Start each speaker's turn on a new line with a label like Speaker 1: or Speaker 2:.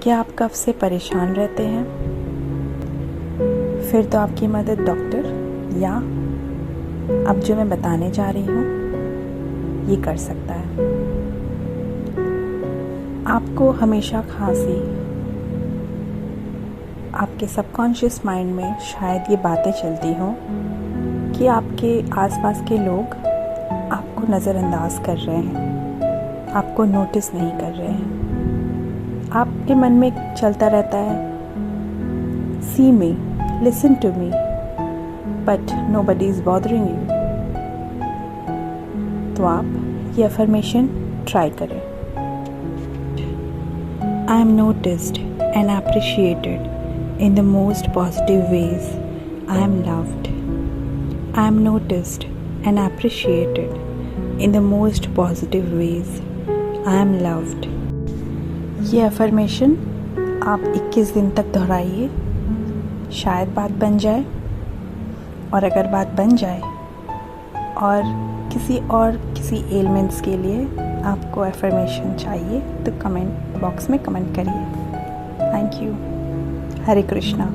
Speaker 1: क्या आप कफ से परेशान रहते हैं? फिर तो आपकी मदद डॉक्टर या अब जो मैं बताने जा रही हूँ ये कर सकता है। आपको हमेशा खांसी, आपके सबकॉन्शियस माइंड में शायद ये बातें चलती हों कि आपके आसपास के लोग आपको नज़रअंदाज कर रहे हैं, आपको नोटिस नहीं कर रहे हैं। आपके मन में चलता रहता है, see me, listen to me, but nobody is bothering you. तो आप ये अफर्मेशन ट्राई करें। I am noticed and appreciated in the most positive ways. I am loved. I am noticed and appreciated in the most positive ways. I am loved. ये affirmation आप 21 दिन तक दोहराइए, शायद बात बन जाए। और अगर बात बन जाए और किसी एलिमेंट्स के लिए आपको अफर्मेशन चाहिए तो कमेंट बॉक्स में कमेंट करिए। Thank you. हरे कृष्णा।